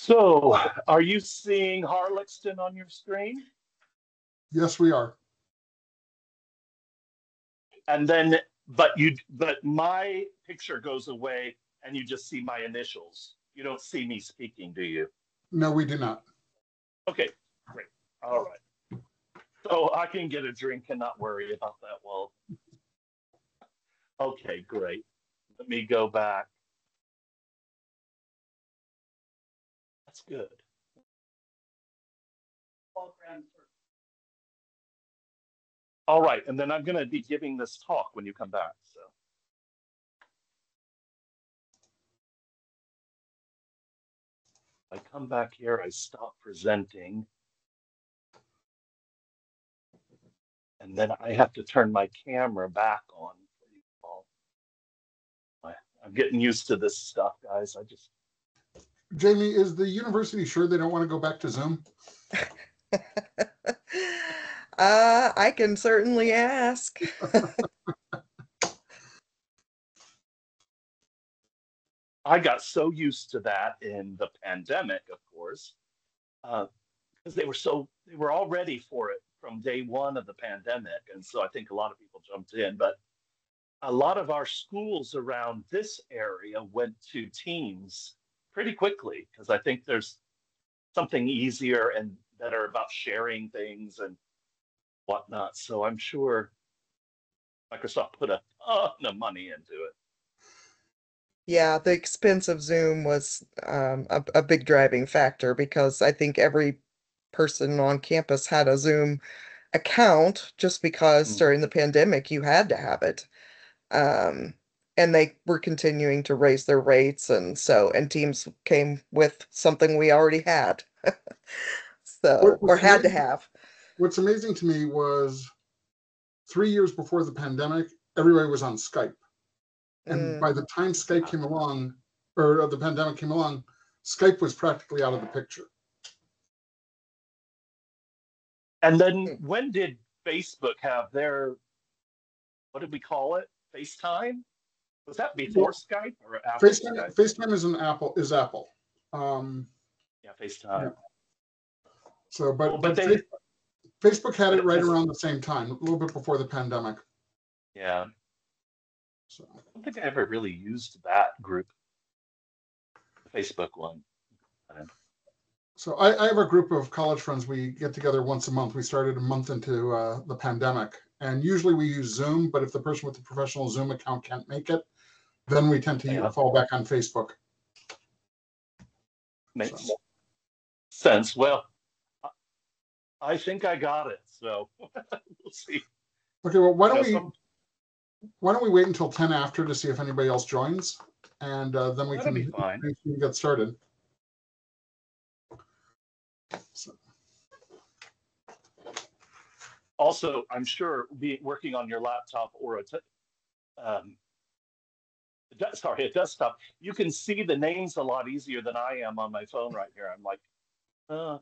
So, are you seeing Harlexton on your screen? Yes, we are. And then, but my picture goes away and you just see my initials. You don't see me speaking, do you? No, we do not. Okay, great. All right. So I can get a drink and not worry about that. Well, okay, great. Let me go back. That's good. All right, and then I'm going to be giving this talk when you come back. So I come back here, I stop presenting, and then I have to turn my camera back on for you all. I'm getting used to this stuff, guys. Jamie, is the university sure they don't want to go back to Zoom? I can certainly ask. I got so used to that in the pandemic, of course, because they were all ready for it from day one of the pandemic, and so I think a lot of people jumped in. But a lot of our schools around this area went to Teams pretty quickly because I think there's something easier and better about sharing things and whatnot. So I'm sure Microsoft put a ton of money into it. Yeah, the expense of Zoom was a big driving factor because I think every person on campus had a Zoom account just because Mm. during the pandemic you had to have it. Um, and they were continuing to raise their rates, and Teams came with something we already had. So, or What's had to amazing, have. what's amazing to me was 3 years before the pandemic, everybody was on Skype. And Mm. by the time Skype came along, or the pandemic came along, Skype was practically out of the picture. And then when did Facebook have their, what did we call it? FaceTime? Was that before Well, Skype or after FaceTime, Skype? FaceTime is Apple. Yeah, Yeah. FaceTime. So, Well, but but they, Facebook had but it it right has, around the same time, a little bit before the pandemic. yeah. So, I don't think I ever really used that group, the Facebook one. so I have a group of college friends. We get together once a month. We started a month into the pandemic, and usually we use Zoom. But if the person with the professional Zoom account can't make it, then we tend to Yeah, fall back on Facebook. So, makes sense. Well, I think I got it. So we'll see. okay, well, You know, some why don't we wait until 10 after to see if anybody else joins, and then we that'll be can fine. get started. So, Also, I'm sure working on your laptop or um, sorry, a desktop, you can see the names a lot easier than I am on my phone right here. I'm like, do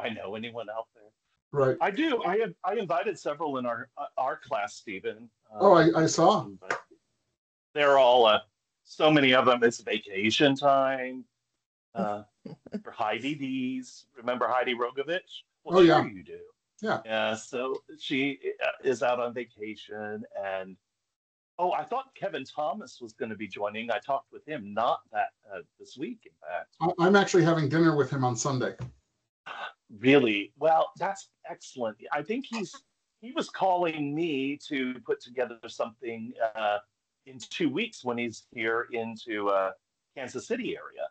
I know anyone out there? right. I do. I invited several in our class, Stephen. Oh, I saw. But they're all so many of them. It's vacation time for Heidi D's. Remember Heidi Rogovich? Well, Oh, sure yeah. you do. Yeah. Yeah. So she is out on vacation, and oh, I thought Kevin Thomas was going to be joining. I talked with him not that this week, in fact. I'm actually having dinner with him on Sunday. Really? Well, that's excellent. I think he was calling me to put together something in 2 weeks when he's here into Kansas City area.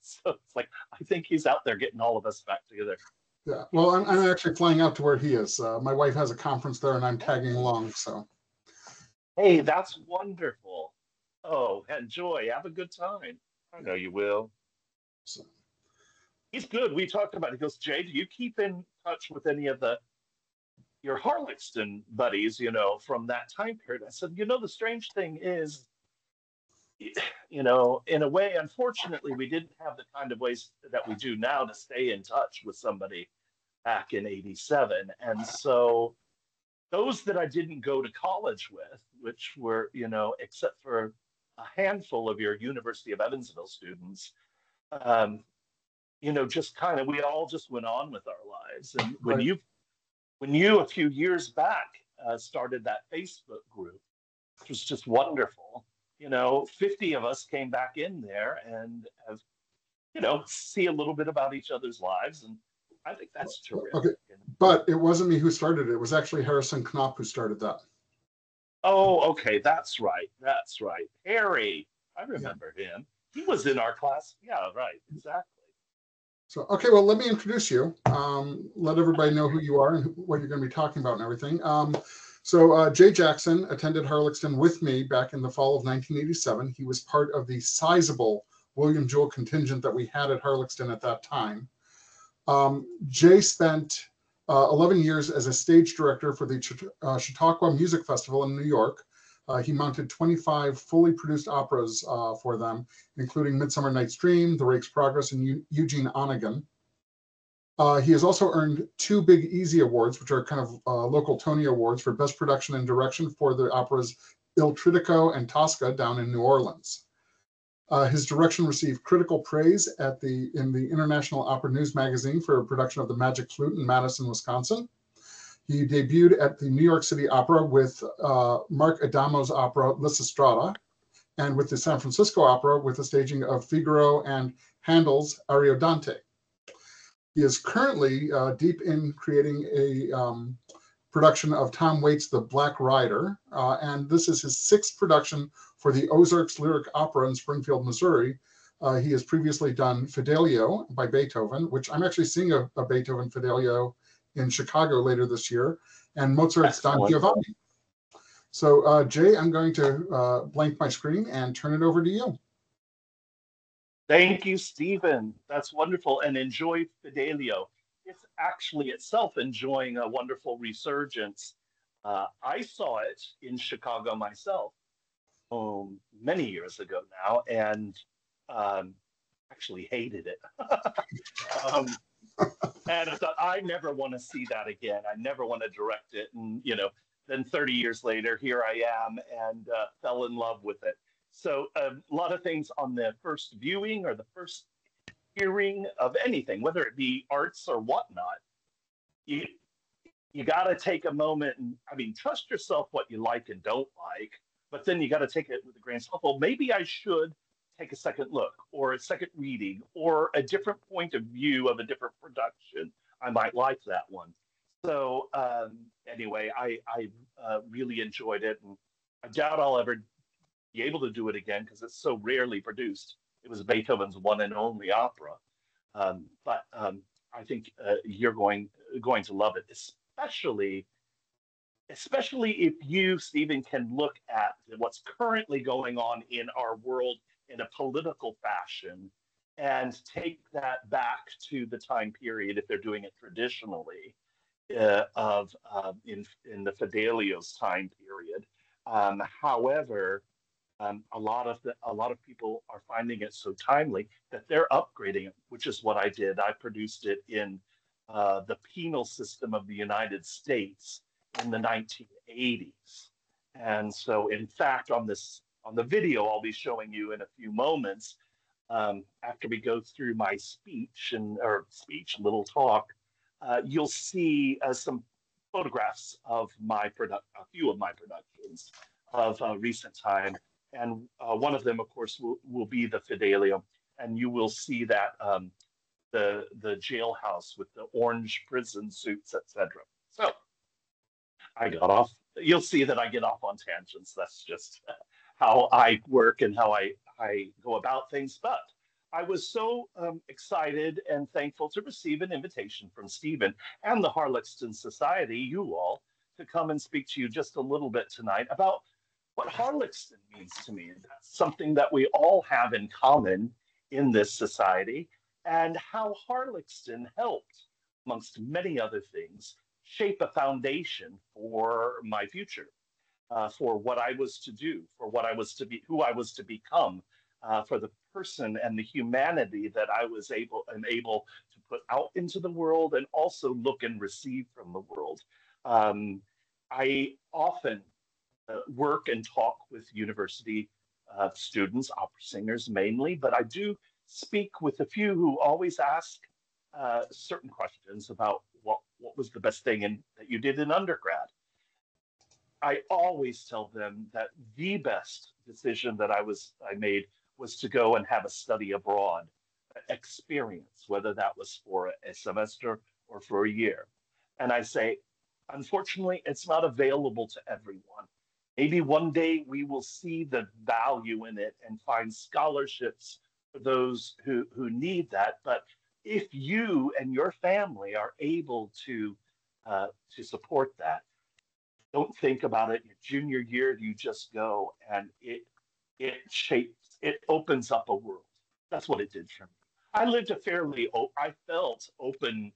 So it's like I think he's out there getting all of us back together. Yeah. Well, I'm actually flying out to where he is. My wife has a conference there, and I'm tagging along. So. Hey, that's wonderful. Oh, enjoy. Have a good time. I know you will. So. He's good. We talked about it. He goes, Jay, do you keep in touch with any of your Harlexton buddies, from that time period? I said, the strange thing is, in a way, unfortunately, we didn't have the kind of ways that we do now to stay in touch with somebody back in 87. And so those that I didn't go to college with, which were, except for a handful of your University of Evansville students, just kind of we all just went on with our lives. And Right. when you a few years back started that Facebook group, which was just wonderful. 50 of us came back in there and have, see a little bit about each other's lives. And I think that's Okay. terrific. And, But it wasn't me who started it. It was actually Harrison Knopf who started that. oh, okay, that's right. That's right. Harry, I Yeah. remember him. He was in our class. Yeah, right. Exactly. So, okay, well, let me introduce you. Let everybody know who you are and what you're going to be talking about and everything. Jay Jackson attended Harlexton with me back in the fall of 1987. He was part of the sizable William Jewell contingent that we had at Harlexton at that time. Jay spent 11 years as a stage director for the Chautauqua Music Festival in New York. He mounted 25 fully produced operas for them, including Midsummer Night's Dream, The Rake's Progress, and Eugene Onegin. He has also earned 2 Big Easy Awards, which are kind of local Tony Awards for Best Production and Direction for the operas Il Trittico and Tosca down in New Orleans. His direction received critical praise in the International Opera News magazine for a production of The Magic Flute in Madison, Wisconsin. He debuted at the New York City Opera with Mark Adamo's opera Lysistrata, and with the San Francisco Opera with the staging of Figaro and Handel's Ariodante. He is currently deep in creating a production of Tom Waits' The Black Rider, and this is his 6th production for the Ozarks Lyric Opera in Springfield, Missouri. He has previously done Fidelio by Beethoven, which I'm actually seeing a Beethoven Fidelio in Chicago later this year, and Mozart's Don Giovanni. So, Jay, I'm going to blank my screen and turn it over to you. Thank you, Stephen. That's wonderful. And enjoy Fidelio. It's actually itself enjoying a wonderful resurgence. I saw it in Chicago myself many years ago now, and actually hated it. um, and I thought, I never want to see that again. I never want to direct it. And, then 30 years later, here I am and fell in love with it. So a lot of things on the first viewing or the first hearing of anything, whether it be arts or whatnot, you you got to take a moment and, I mean, trust yourself what you like and don't like, but then you got to take it with a grain of salt. Well, maybe I should take a second look or a second reading or a different point of view of a different production. I might like that one. So anyway, I really enjoyed it, and I doubt I'll ever be able to do it again because it's so rarely produced. It was Beethoven's one and only opera, but I think you're going to love it, especially if you, Stephen, can look at what's currently going on in our world in a political fashion and take that back to the time period if they're doing it traditionally of in the Fidelios time period. However, a lot of people are finding it so timely that they're upgrading it, which is what I did. I produced it in the penal system of the United States in the 1980s, and so in fact on the video I'll be showing you in a few moments. After we go through my little talk, you'll see some photographs of a few of my productions of recent time. And one of them, of course, will be the Fidelio. And you will see that the jailhouse with the orange prison suits, etc. So I got off. You'll see that I get off on tangents. That's just how I work and how I go about things. But I was so excited and thankful to receive an invitation from Stephen and the Harlexton Society, you all, to come and speak to you just a little bit tonight about what Harlexton means to me. That's something that we all have in common in this society, and how Harlexton helped, amongst many other things, shape a foundation for my future, for what I was to do, for what I was to be, who I was to become, for the person and the humanity that am able to put out into the world and also look and receive from the world. I often work and talk with university students, opera singers mainly, but I do speak with a few who always ask certain questions about what was the best thing that you did in undergrad. I always tell them that the best decision that I made was to go and have a study abroad experience, whether that was for a semester or for a year. And I say, unfortunately, it's not available to everyone. Maybe one day we will see the value in it and find scholarships for those who need that. But if you and your family are able to support that, don't think about it. Your junior year, you just go, and it shapes, it opens up a world. That's what it did for me. I lived a I felt open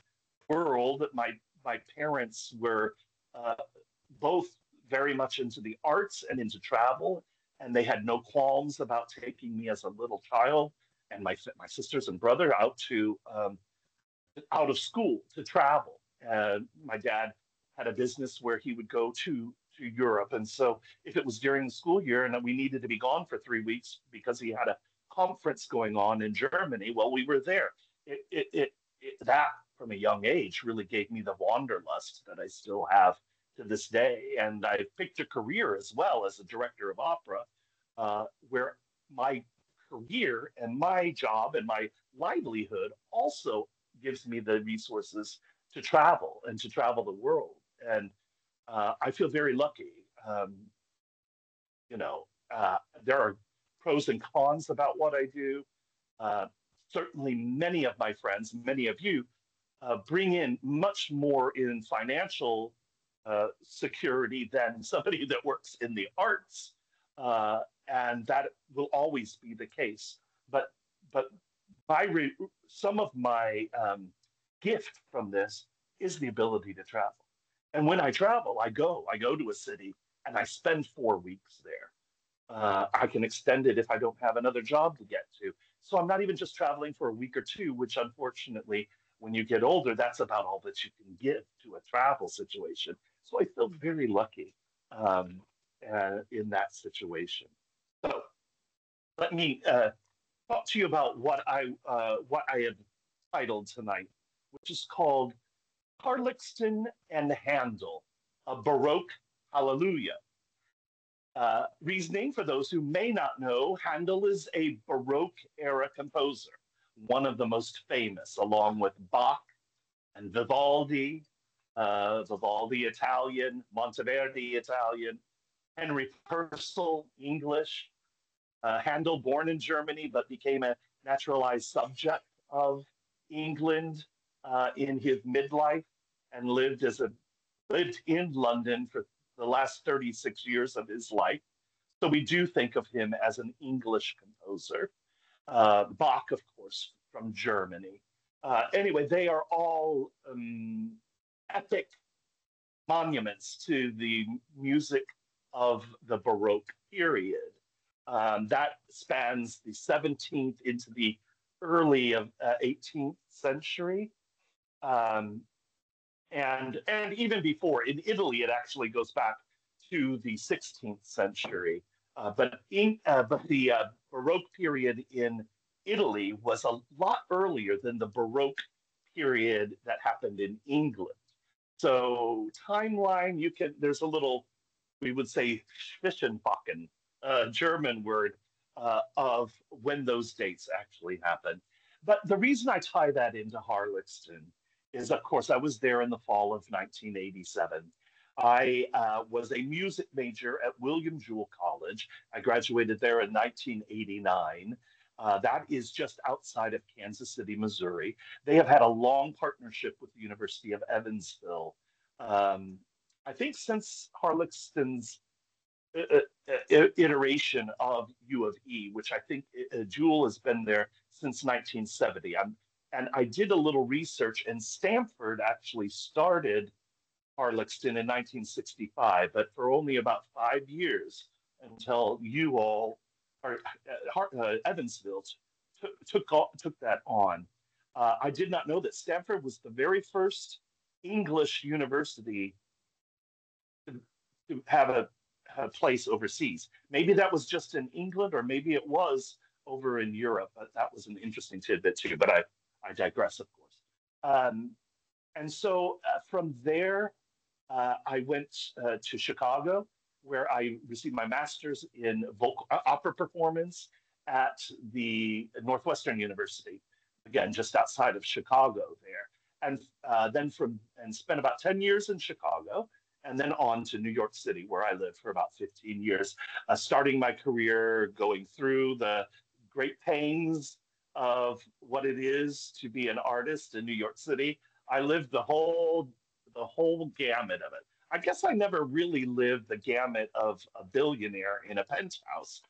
world. My parents were uh, both very much into the arts and into travel, and they had no qualms about taking me as a little child and my sisters and brother out of school to travel. My dad had a business where he would go to Europe, and so if it was during the school year and we needed to be gone for 3 weeks because he had a conference going on in Germany, well, we were there. That from a young age really gave me the wanderlust that I still have to this day, and I picked a career as well as a director of opera, where my career and my job and my livelihood also gives me the resources to travel and to travel the world. And I feel very lucky. Um, you know, there are pros and cons about what I do. Uh, Certainly, many of my friends, many of you, bring in much more in financial security than somebody that works in the arts, uh, and that will always be the case. But but some of my gift from this is the ability to travel. And when I travel, I go to a city and I spend 4 weeks there. I can extend it if I don't have another job to get to. So I'm not even just traveling for a week or two, which unfortunately, when you get older, that's about all that you can give to a travel situation. So I feel very lucky um, in that situation. So let me talk to you about what I have titled tonight, which is called Harlixton and Handel, a Baroque Hallelujah. Reasoning for those who may not know, Handel is a Baroque era composer, one of the most famous, along with Bach and Vivaldi, Vivaldi Italian, Monteverdi Italian, Henry Purcell English, Handel born in Germany but became a naturalized subject of England in his midlife and lived in London for the last 36 years of his life. So we do think of him as an English composer. Bach, of course, from Germany. Anyway, they are all epic monuments to the music of the Baroque period. That spans the 17th into the early of 18th century. Um, and even before in Italy, it actually goes back to the 16th century. But the Baroque period in Italy was a lot earlier than the Baroque period that happened in England. So timeline, there's a little, we would say Zwischenfachen, German word of when those dates actually happened. But the reason I tie that into Harlixton is, of course, I was there in the fall of 1987. I was a music major at William Jewell College. I graduated there in 1989. That is just outside of Kansas City, Missouri. They have had a long partnership with the University of Evansville. Um, I think since Harlixton's iteration of U of E, which I think Jewell has been there since 1970. And I did a little research, and Stanford actually started Harlixton in 1965, but for only about 5 years until you all, or Evansville, took that on. I did not know that Stanford was the very first English university to have a place overseas. Maybe that was just in England, or maybe it was over in Europe, but that was an interesting tidbit too. But I digress, of course. Um, and so from there, I went to Chicago, where I received my master's in opera performance at the Northwestern University, again, just outside of Chicago there. And then and spent about 10 years in Chicago, and then on to New York City, where I lived for about 15 years, starting my career going through the great pains of what it is to be an artist in New York City. I lived the whole gamut of it. I guess I never really lived the gamut of a billionaire in a penthouse,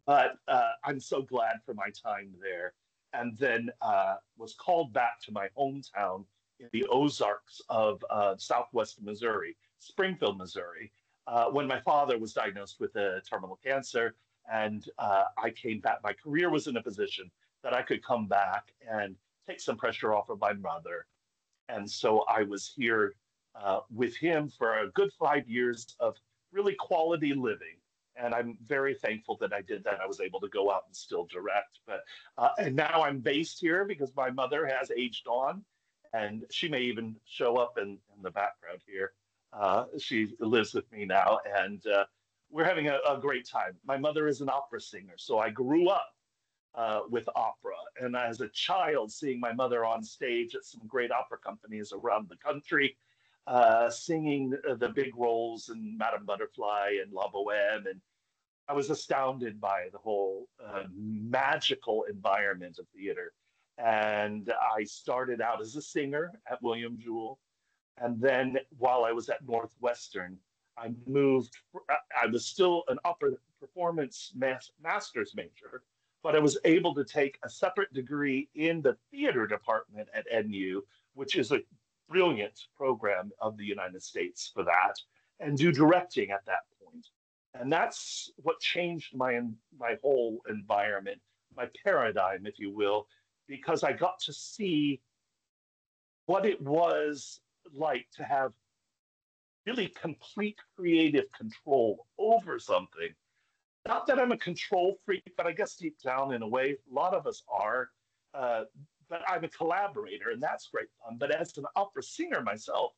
but I'm so glad for my time there. And then was called back to my hometown in the Ozarks of Southwest Missouri, Springfield, Missouri, when my father was diagnosed with a terminal cancer. And I came back. My career was in a position that I could come back and take some pressure off of my mother. And so I was here with him for a good 5 years of really quality living. And I'm very thankful that I did that. I was able to go out and still direct. And now I'm based here because my mother has aged on, and she may even show up in the background here. She lives with me now, and we're having a great time. My mother is an opera singer, so I grew up with opera. And as a child, seeing my mother on stage at some great opera companies around the country, singing the big roles in Madame Butterfly and La Boheme. And I was astounded by the whole magical environment of theater. And I started out as a singer at William Jewell. And then while I was at Northwestern, I moved. I was still an opera performance master's major, but I was able to take a separate degree in the theater department at NU, which is a brilliant program of the United States for that, and do directing at that point. And that's what changed my whole environment, my paradigm, if you will, because I got to see what it was like to have really complete creative control over something. Not that I'm a control freak, but I guess deep down, in a way, a lot of us are. Uh, but I'm a collaborator, and that's great fun. But as an opera singer myself,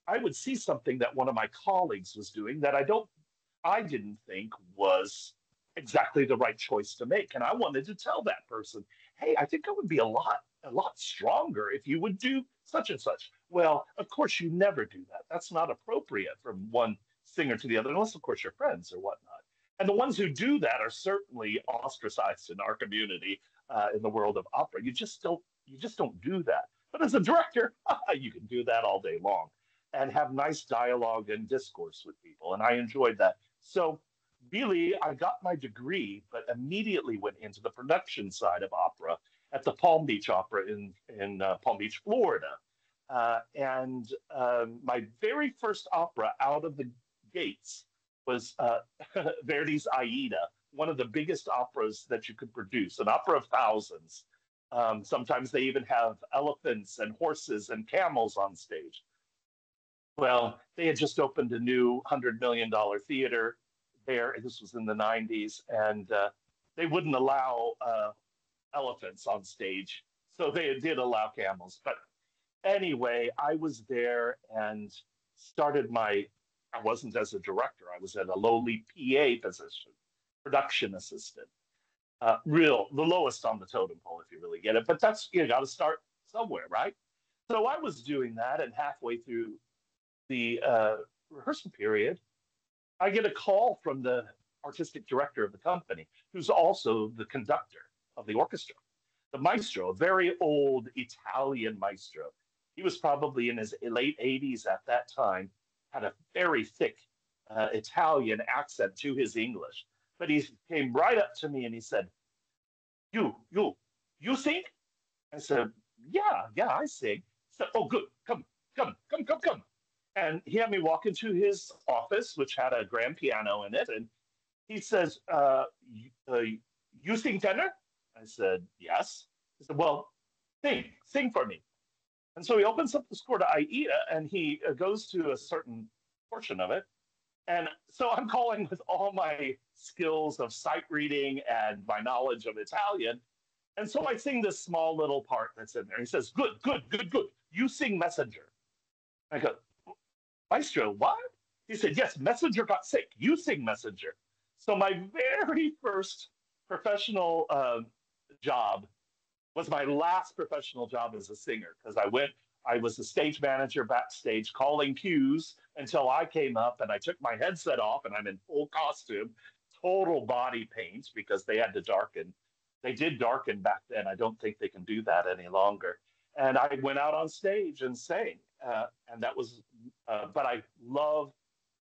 I would see something that one of my colleagues was doing that I didn't think was exactly the right choice to make, and I wanted to tell that person, "Hey, I think I would be a lot stronger if you would do such and such." Well, of course, you never do that. That's not appropriate from one singer to the other, unless, of course, you're friends or whatnot. And the ones who do that are certainly ostracized in our community, in the world of opera. You just don't do that. But as a director, you can do that all day long and have nice dialogue and discourse with people. And I enjoyed that. So really, I got my degree, but immediately went into the production side of opera at the Palm Beach Opera in Palm Beach, Florida. And my very first opera out of the gates was Verdi's Aida, one of the biggest operas that you could produce, an opera of thousands. Sometimes they even have elephants and horses and camels on stage. Well, they had just opened a new $100 million theater there. This was in the 90s, and they wouldn't allow elephants on stage. So they did allow camels. But anyway, I was there and started I wasn't as a director, I was at a lowly PA position, production assistant. The lowest on the totem pole, if you really get it. But you got to start somewhere, right? So I was doing that, and halfway through the rehearsal period, I get a call from the artistic director of the company, who's also the conductor of the orchestra, the maestro, a very old Italian maestro. He was probably in his late 80s at that time, had a very thick Italian accent to his English. But he came right up to me and he said, you sing? I said, yeah, I sing. He said, oh, good, come. And he had me walk into his office, which had a grand piano in it. And he says, you sing tenor? I said, yes. He said, well, sing for me. And so he opens up the score to Aida and he goes to a certain portion of it. And so I'm calling with all my skills of sight reading and my knowledge of Italian. And so I sing this small little part that's in there. He says, "Good, good, good, good. You sing Messenger." I go, "Maestro, what?" He said, "Yes, Messenger got sick. You sing Messenger." So my very first professional job was my last professional job as a singer because I was a stage manager backstage calling cues until I came up and I took my headset off and I'm in full costume, total body paint because they had to darken. They did darken back then. I don't think they can do that any longer. And I went out on stage and sang. And that was, but I love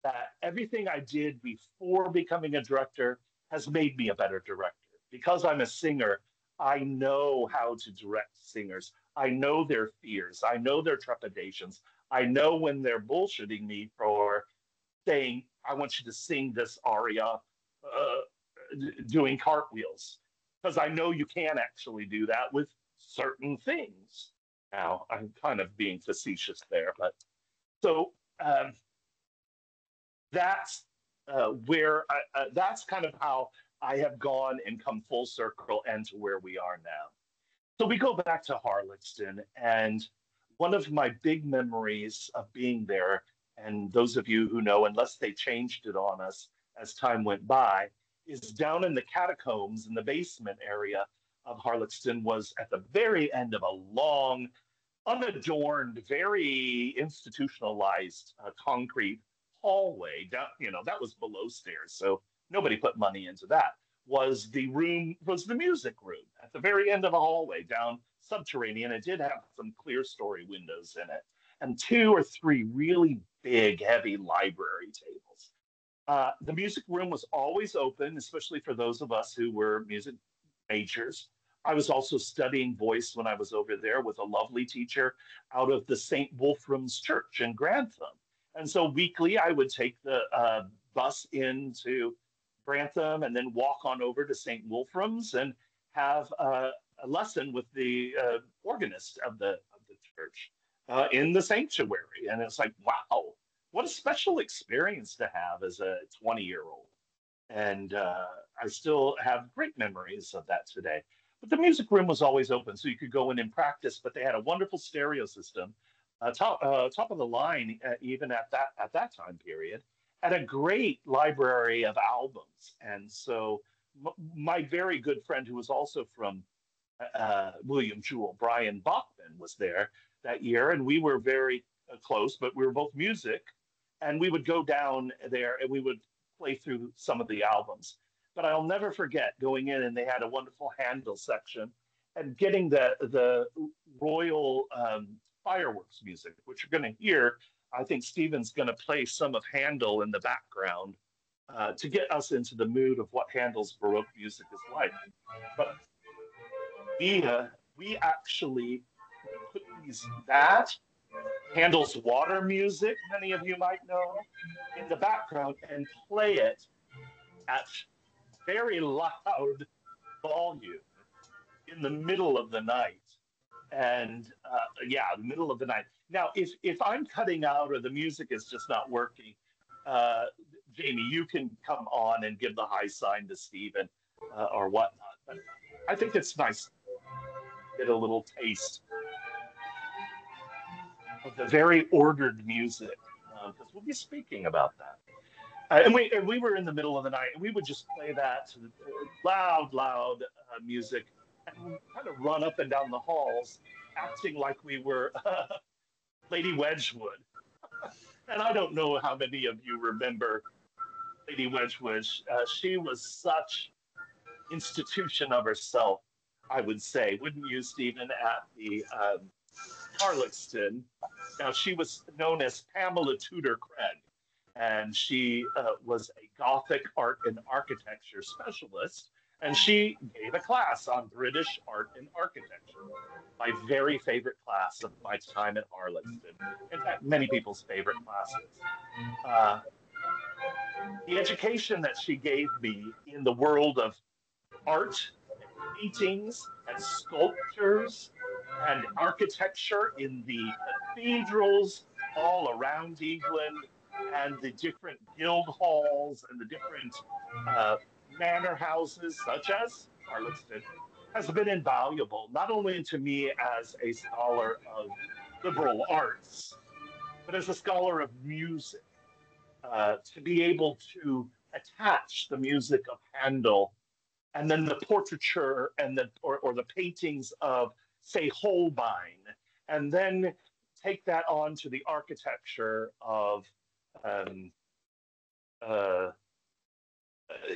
that everything I did before becoming a director has made me a better director. Because I'm a singer, I know how to direct singers. I know their fears. I know their trepidations. I know when they're bullshitting me for saying, "I want you to sing this aria doing cartwheels." Because I know you can actually do that with certain things. Now, I'm kind of being facetious there, but so that's that's kind of how I have gone and come full circle and to where we are now. So we go back to Harlexton, and one of my big memories of being there, and those of you who know, unless they changed it on us as time went by, is down in the catacombs in the basement area of Harlexton was at the very end of a long, unadorned, very institutionalized concrete hallway. Down, that was below stairs, so nobody put money into that. Was the music room at the very end of a hallway down subterranean. It did have some clear story windows in it, and two or three really big, heavy library tables. The music room was always open, especially for those of us who were music majors. I was also studying voice when I was over there with a lovely teacher out of the St. Wolfram's Church in Grantham. And so weekly, I would take the bus into Grantham and then walk on over to St. Wolfram's and have a lesson with the organist of the church in the sanctuary. And it's like, wow, what a special experience to have as a 20-year-old. And I still have great memories of that today. But the music room was always open, so you could go in and practice. But they had a wonderful stereo system, top of the line, even at that time period, and a great library of albums. And so, my very good friend, who was also from William Jewell, Brian Bachman, was there that year, and we were very close. But we were both music, and we would go down there and we would play through some of the albums. But I'll never forget going in and they had a wonderful Handel section and getting the royal fireworks music, which you're going to hear. I think Stephen's going to play some of Handel in the background to get us into the mood of what Handel's Baroque music is like. But we actually put that Handel's water music, many of you might know, in the background and play it at very loud volume in the middle of the night. And yeah, the middle of the night. Now, if I'm cutting out or the music is just not working, uh, Jamie, you can come on and give the high sign to Stephen or whatnot. But I think it's nice to get a little taste of the very ordered music because we'll be speaking about that. And we were in the middle of the night, and we would just play that loud music, and kind of run up and down the halls, acting like we were Lady Wedgwood. And I don't know how many of you remember Lady Wedgwood. She was such institution of herself, I would say, wouldn't you, Stephen? At the Harlexton. Now she was known as Pamela Tudor Craig, and she was a Gothic art and architecture specialist, and she gave a class on British art and architecture. My very favorite class of my time at Arlington. In fact, many people's favorite classes. Uh, the education that she gave me in the world of art and paintings and sculptures and architecture in the cathedrals all around England. and the different guild halls and the different uh, manor houses, such as Harlechston, has been invaluable, not only to me as a scholar of liberal arts, but as a scholar of music, to be able to attach the music of Handel and then the portraiture and or the paintings of, say, Holbein, and then take that on to the architecture of um, uh,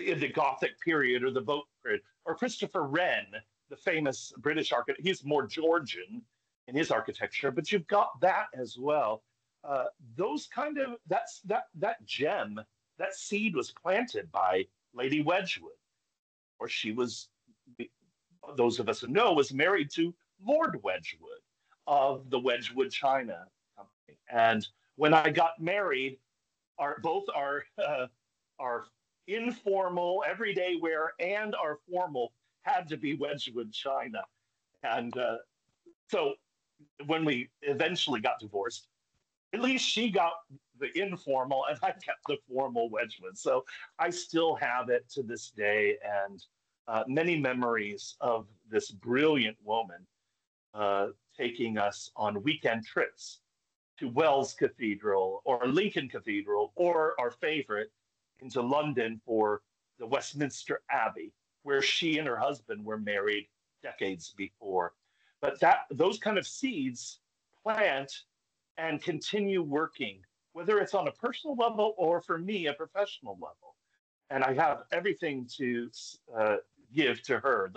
in the Gothic period or the Baroque period, or Christopher Wren, the famous British architect. He's more Georgian in his architecture, but you've got that as well. Uh, those kind of that gem, that seed was planted by Lady Wedgwood, or she was, those of us who know, was married to Lord Wedgwood of the Wedgwood China Company. And when I got married, both our informal everyday wear and our formal had to be Wedgwood China. And so when we eventually got divorced, at least she got the informal and I kept the formal Wedgwood. So I still have it to this day, and many memories of this brilliant woman uh, taking us on weekend trips to Wells Cathedral or Lincoln Cathedral, or our favorite, into London for the Westminster Abbey, where she and her husband were married decades before. But those kind of seeds plant and continue working, whether it's on a personal level or for me, a professional level. And I have everything to uh, give to her.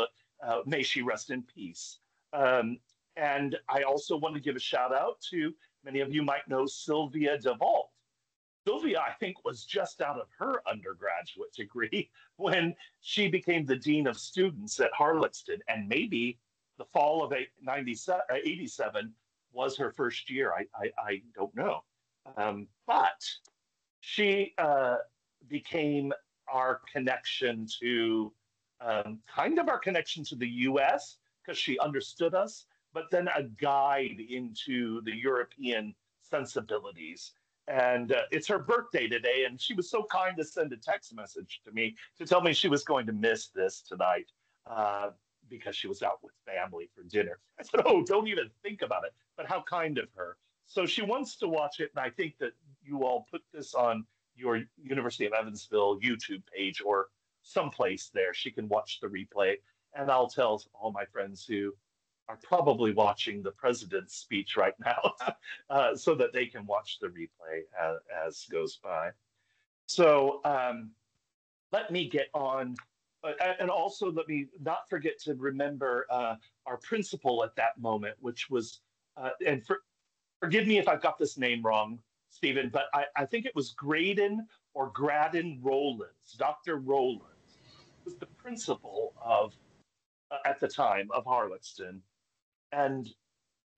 May she rest in peace. Um, and I also want to give a shout out to, many of you might know, Sylvia DeVault. Sylvia, I think, was just out of her undergraduate degree when she became the dean of students at Harlechston, and maybe the fall of 87 was her first year. I don't know. But she became our connection to, kind of our connection to the US, because she understood us, but then a guide into the European sensibilities. And it's her birthday today, and she was so kind to send a text message to me to tell me she was going to miss this tonight uh, because she was out with family for dinner. I said, "Oh, don't even think about it." But how kind of her. So she wants to watch it, and I think that you all put this on your University of Evansville YouTube page or someplace there. She can watch the replay, and I'll tell all my friends who are probably watching the president's speech right now so that they can watch the replay as goes by. So let me get on. And also, let me not forget to remember our principal at that moment, which was, and forgive me if I've got this name wrong, Stephen, but I think it was Graydon or Graydon Rowlands. Dr. Rowlands was the principal of, at the time, of Harlechston. And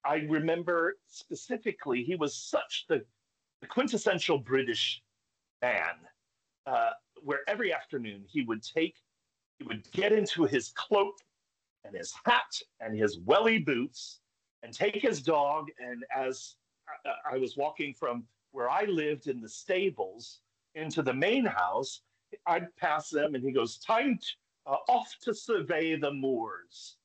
I remember specifically, he was such the quintessential British man, uh, where every afternoon he would get into his cloak and his hat and his welly boots and take his dog. And as I was walking from where I lived in the stables into the main house, I'd pass them and he goes, "Time off to survey the moors."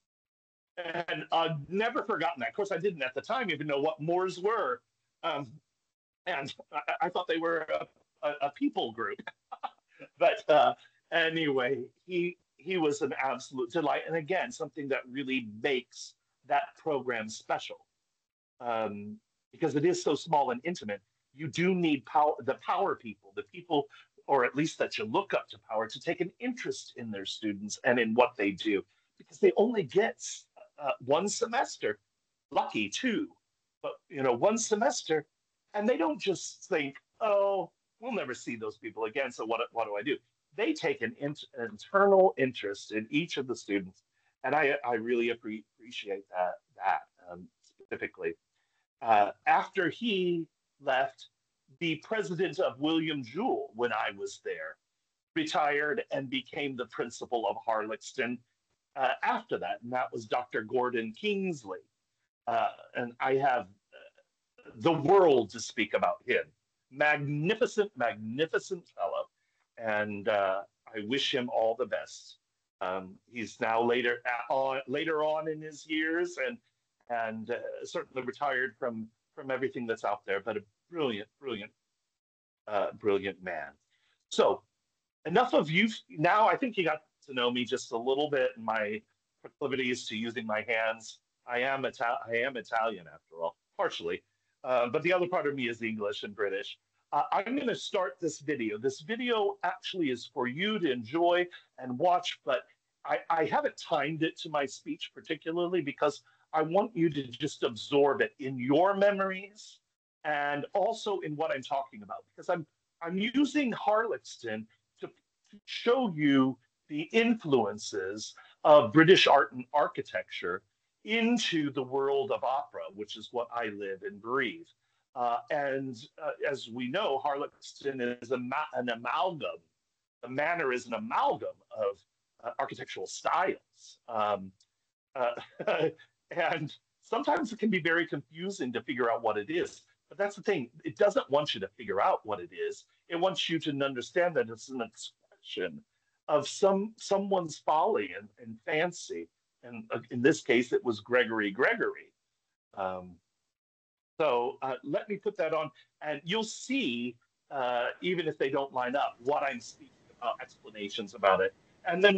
And I've never forgotten that. Of course, I didn't at the time even know what moors were. Um, and I thought they were a people group. But anyway, he was an absolute delight. And again, something that really makes that program special, because it is so small and intimate. You do need the power people, the people, or at least that you look up to power, to take an interest in their students and in what they do, because they only get one semester, lucky two, but one semester, and they don't just think, "Oh, we'll never see those people again, so what do I do?" They take an internal interest in each of the students, and I really appreciate that specifically. After he left, the president of William Jewell, when I was there, retired and became the principal of Harlechston after that, and that was Dr. Gordon Kingsley. And I have the world to speak about him. Magnificent, magnificent fellow. And I wish him all the best. He's now later on in his years, and certainly retired from everything that's out there, but a brilliant, brilliant, brilliant man. So enough of you. Now I think you got to know me just a little bit and my proclivities to using my hands. I am Italian after all, partially, but the other part of me is English and British. I'm going to start this video. This video actually is for you to enjoy and watch, but I haven't timed it to my speech particularly because I want you to just absorb it in your memories and also in what I'm talking about, because I'm using Harlexton to show you the influences of British art and architecture into the world of opera, which is what I live and breathe. And as we know, Harlexton is an amalgam. The manor is an amalgam of architectural styles. And sometimes it can be very confusing to figure out what it is. But that's the thing. It doesn't want you to figure out what it is. It wants you to understand that it's an expression of someone's folly and fancy. And in this case, it was Gregory Gregory. So let me put that on, and you'll see, even if they don't line up, what I'm speaking about, explanations about it. And then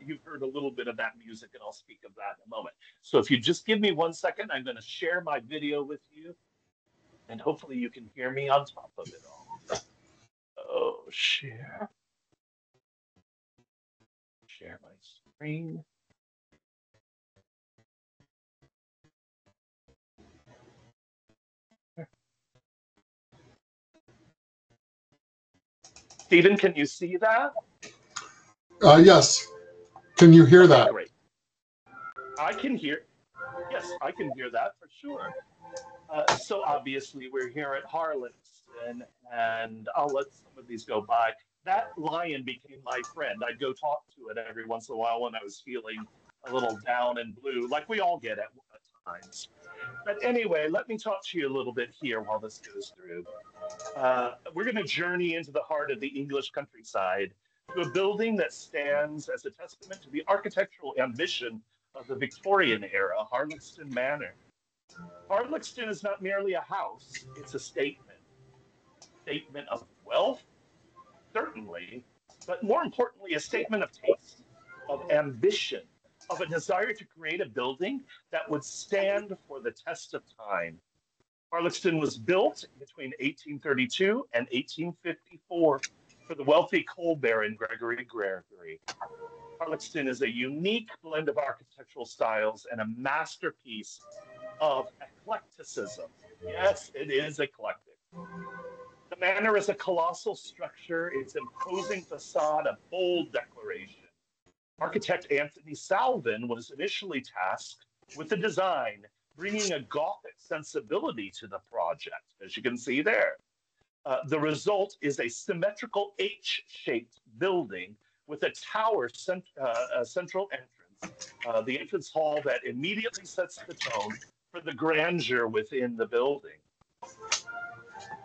you've heard a little bit of that music, and I'll speak of that in a moment. So if you just give me 1 second, I'm going to share my video with you, and hopefully you can hear me on top of it all. Oh, share my screen. Stephen, can you see that? Yes. Can you hear that? Great. I can hear. Yes, I can hear that for sure. So obviously we're here at Harlexton, and I'll let some of these go by. That lion became my friend. I'd go talk to it every once in a while when I was feeling a little down and blue, like we all get at times. But anyway, let me talk to you a little bit here while this goes through. We're going to journey into the heart of the English countryside to a building that stands as a testament to the architectural ambition of the Victorian era, Harlexton Manor. Harlexton is not merely a house, it's a statement. Statement of wealth, certainly, but more importantly, a statement of taste, of ambition, of a desire to create a building that would stand for the test of time. Harlexton was built between 1832 and 1854 for the wealthy coal baron Gregory Gregory. Harlexton is a unique blend of architectural styles and a masterpiece of eclecticism. Yes, it is eclectic. The manor is a colossal structure, its imposing facade a bold declaration. Architect Anthony Salvin was initially tasked with the design, bringing a Gothic sensibility to the project, as you can see there. The result is a symmetrical H-shaped building with a tower central entrance, the entrance hall that immediately sets the tone for the grandeur within the building.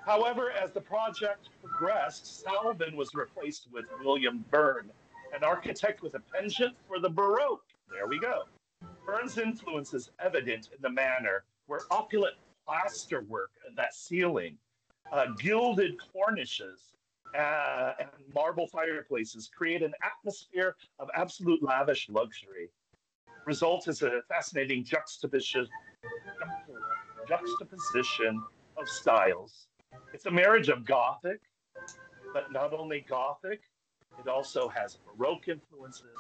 However, as the project progressed, Salvin was replaced with William Byrne, an architect with a penchant for the Baroque. There we go. Byrne's influence is evident in the manor, where opulent plasterwork at that ceiling, gilded cornices, and marble fireplaces create an atmosphere of absolute lavish luxury. Result is a fascinating juxtaposition of styles. It's a marriage of Gothic, but not only Gothic, it also has Baroque influences,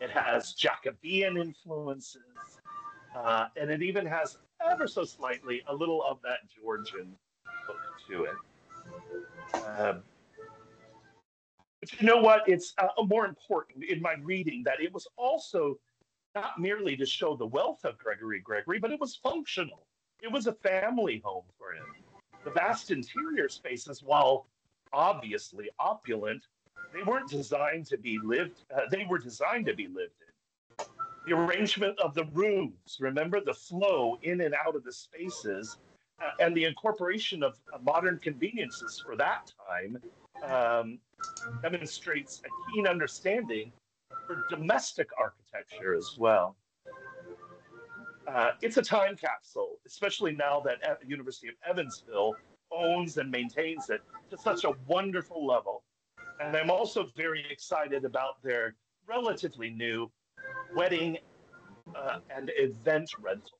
it has Jacobean influences, and it even has ever so slightly a little of that Georgian look to it. But you know what? It's more important in my reading that it was also not merely to show the wealth of Gregory Gregory, but it was functional. It was a family home for him. The vast interior spaces, while obviously opulent, they weren't designed to be lived. They were designed to be lived in. The arrangement of the rooms, remember the flow in and out of the spaces, and the incorporation of modern conveniences for that time um, demonstrates a keen understanding for domestic architecture as well. It's a time capsule, especially now that the University of Evansville owns and maintains it to such a wonderful level. And I'm also very excited about their relatively new wedding and event rentals.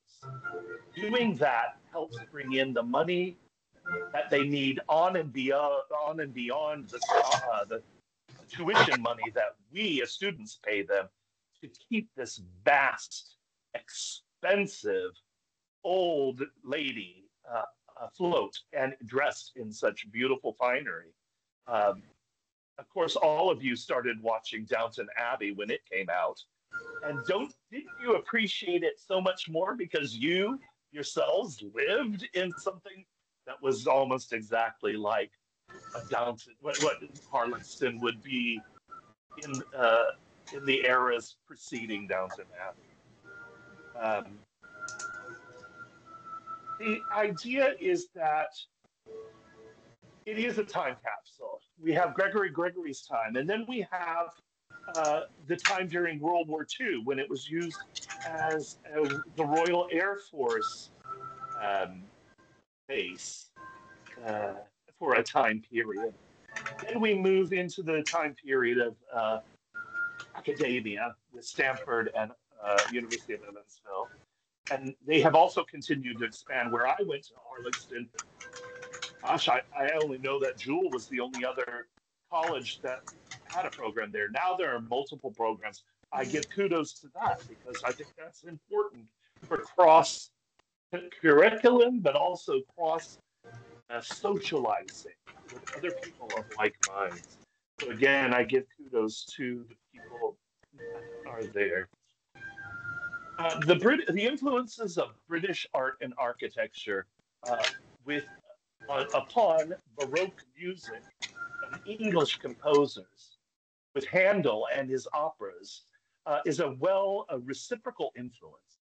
Doing that helps bring in the money that they need on and beyond the tuition money that we as students pay them to keep this vast, expensive old lady afloat and dressed in such beautiful finery. Um, of course, all of you started watching Downton Abbey when it came out, and don't didn't you appreciate it so much more because you yourselves lived in something that was almost exactly like a Downton, what Harleston would be in the eras preceding Downton Abbey. The idea is that it is a time capsule. We have Gregory's time, and then we have the time during World War II when it was used as the Royal Air Force um, base uh, for a time period. Then we move into the time period of academia with Stanford and University of Evansville. And they have also continued to expand. Where I went to Arlington, gosh, I only know that Jewel was the only other college that had a program there. Now there are multiple programs. I give kudos to that because I think that's important for cross curriculum, but also cross socializing with other people of like minds. So again, I give kudos to the people that are there. The influences of British art and architecture uh, with upon Baroque music and English composers with Handel and his operas is a reciprocal influence.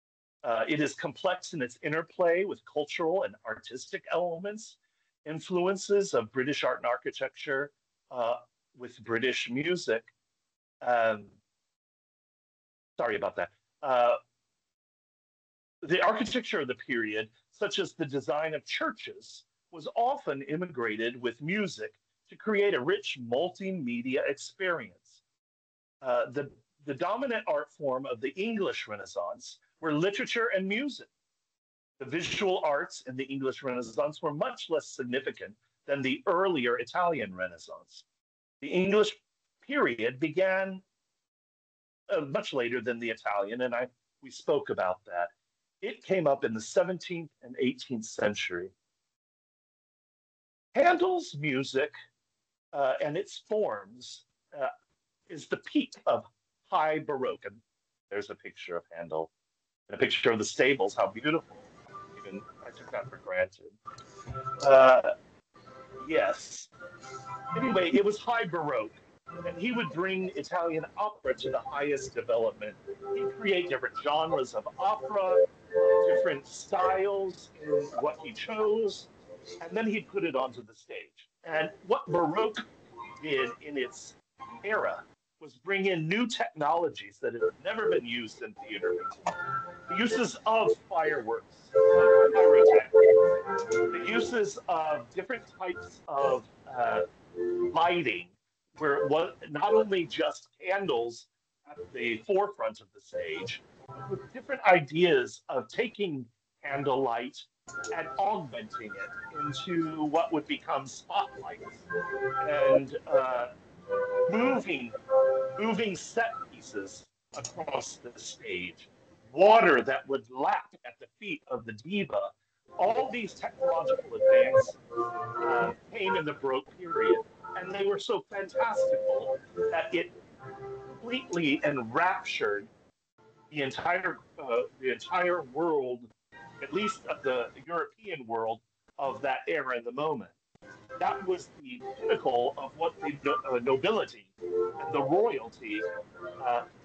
It is complex in its interplay with cultural and artistic elements, influences of British art and architecture with British music. Um, sorry about that. The architecture of the period, such as the design of churches, was often immigrated with music to create a rich multimedia experience. The dominant art form of the English Renaissance were literature and music. The visual arts in the English Renaissance were much less significant than the earlier Italian Renaissance. The English period began much later than the Italian, and we spoke about that. It came up in the 17th and 18th century. Handel's music and its forms is the peak of high Baroque. And there's a picture of Handel and a picture of the stables. How beautiful. Even I took that for granted. Uh, yes. Anyway, it was high Baroque. And he would bring Italian opera to the highest development. He'd create different genres of opera, different styles in what he chose, and then he'd put it onto the stage. And what Baroque did in its era was bring in new technologies that had never been used in theater before. The uses of fireworks, of pyrotechnics, the uses of different types of lighting, where it was not only just candles at the forefront of the stage, but with different ideas of taking candlelight and augmenting it into what would become spotlights and moving moving set pieces across the stage, water that would lap at the feet of the diva. All these technological advances came in the Baroque period, and they were so fantastical that it completely enraptured the entire world, at least of the European world of that era and the moment. That was the pinnacle of what the nobility and the royalty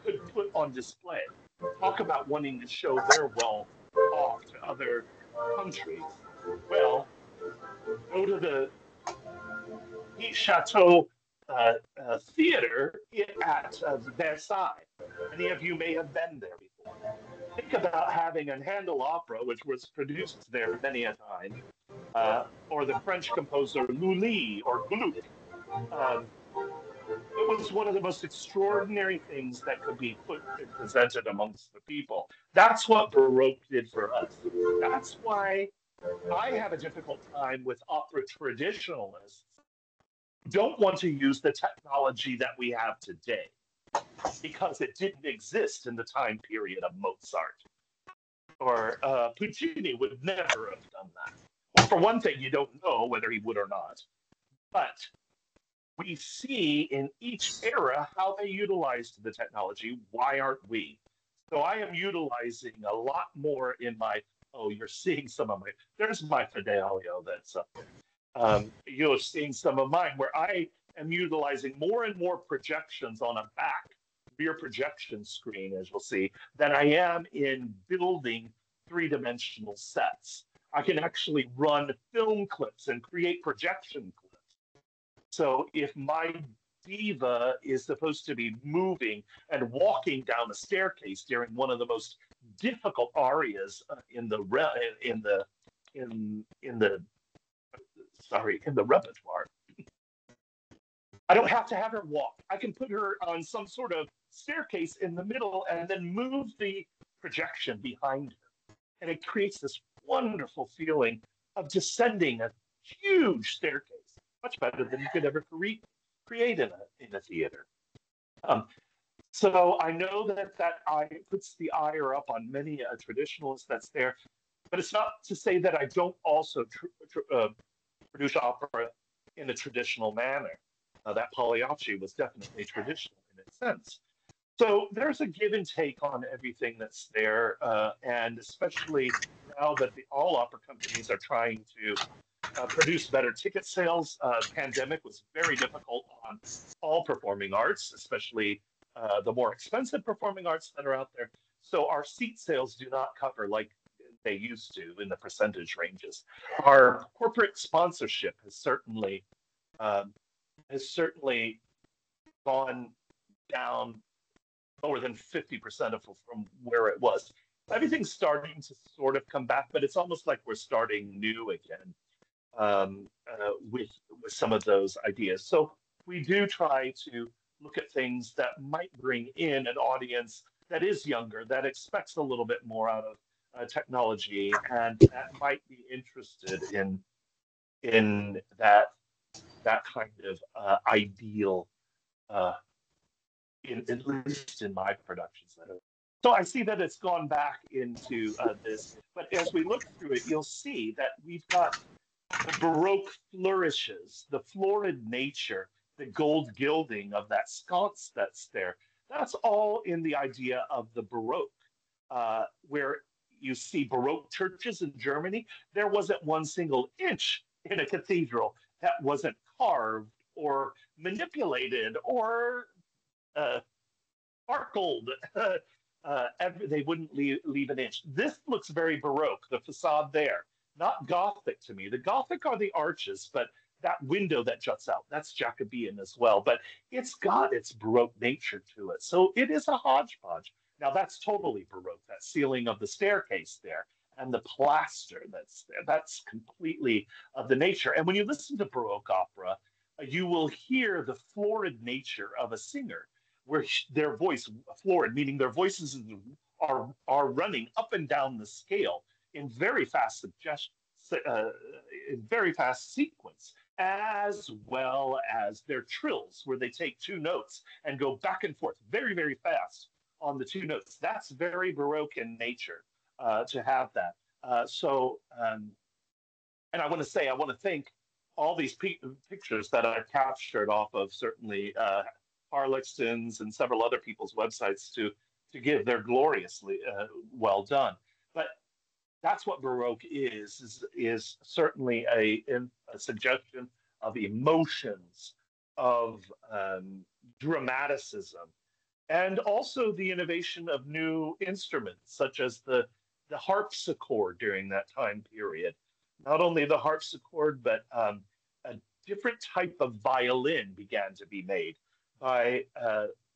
could put on display. Talk about wanting to show their wealth off to other countries. Well, go to the Pete Chateau Theater at Versailles. Many of you may have been there before. Think about having a Handel opera, which was produced there many a time, or the French composer Lully or Gluck. Um, it was one of the most extraordinary things that could be put and presented amongst the people. That's what Baroque did for us. That's why I have a difficult time with opera traditionalists who don't want to use the technology that we have today because it didn't exist in the time period of Mozart. Or Puccini would never have done that. Well, for one thing, you don't know whether he would or not. But we see in each era how they utilized the technology. Why aren't we? So I am utilizing a lot more in my. Oh, you're seeing some of my. There's my Fidelio that's up there. You're seeing some of mine where I am utilizing more and more projections on a rear projection screen, as you'll see, than I am in building three-dimensional sets. I can actually run film clips and create projection clips. So if my diva is supposed to be moving and walking down a staircase during one of the most difficult arias in the in the repertoire, I don't have to have her walk. I can put her on some sort of staircase in the middle and then move the projection behind her. And it creates this wonderful feeling of descending a huge staircase, much better than you could ever create in a theater. Um, so I know that eye puts the ire up on many a traditionalist that's there, but it's not to say that I don't also produce opera in a traditional manner. That Pagliacci was definitely traditional in its sense. So there's a give and take on everything that's there, and especially now that all opera companies are trying to produce better ticket sales. Pandemic was very difficult on all performing arts, especially the more expensive performing arts that are out there. So our seat sales do not cover like they used to in the percentage ranges. Our corporate sponsorship um, has certainly gone down more than 50% from where it was. Everything's starting to sort of come back, but it's almost like we're starting new again with some of those ideas. So we do try to look at things that might bring in an audience that is younger, that expects a little bit more out of technology, and that might be interested in that kind of ideal, uh, at least in my productions. So I see that it's gone back into this, but as we look through it, you'll see that we've got the Baroque flourishes, the florid nature, the gold gilding of that sconce that's there. That's all in the idea of the Baroque, where you see Baroque churches in Germany. There wasn't one single inch in a cathedral that wasn't carved or manipulated or uh, sparkled. They wouldn't leave an inch. This looks very Baroque, the facade there. Not Gothic to me. The Gothic are the arches, but that window that juts out, that's Jacobean as well. But it's got its Baroque nature to it. So it is a hodgepodge. Now that's totally Baroque, that ceiling of the staircase there and the plaster that's there. That's completely of the nature. And when you listen to Baroque opera, you will hear the florid nature of a singer where their voice florid, meaning their voices are running up and down the scale in very fast in very fast sequence, as well as their trills, where they take two notes and go back and forth very, very fast on the two notes. That's very Baroque in nature to have that. And I want to say, I want to thank all these pictures that I've captured off of certainly Harlexton's and several other people's websites to give their gloriously well done. But that's what Baroque is certainly a suggestion of emotions, of dramaticism, and also the innovation of new instruments such as the harpsichord during that time period, not only the harpsichord, but a different type of violin began to be made by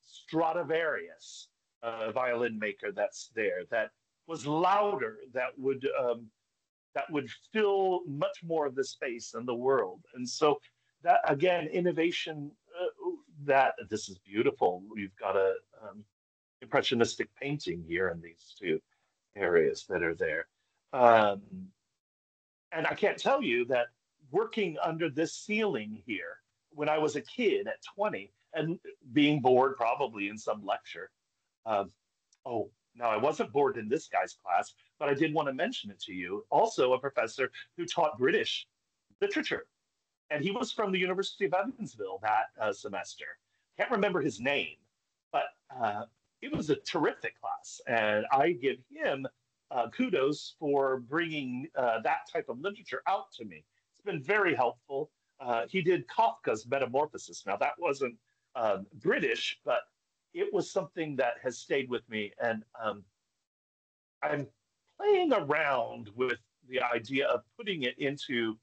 Stradivarius, a violin maker that's there, that was louder, that would fill much more of the space in the world. And so that again, innovation. That this is beautiful. We've got a impressionistic painting here in these two areas that are there. Um, and I can't tell you that working under this ceiling here when I was a kid at 20 and being bored probably in some lecture. Um, oh, now I wasn't bored in this guy's class, but I did want to mention it to you. Also, a professor who taught British literature, and he was from the University of Evansville that semester. Can't remember his name, but it was a terrific class, and I give him kudos for bringing that type of literature out to me. It's been very helpful. He did Kafka's Metamorphosis. Now that wasn't British, but it was something that has stayed with me, and I'm playing around with the idea of putting it into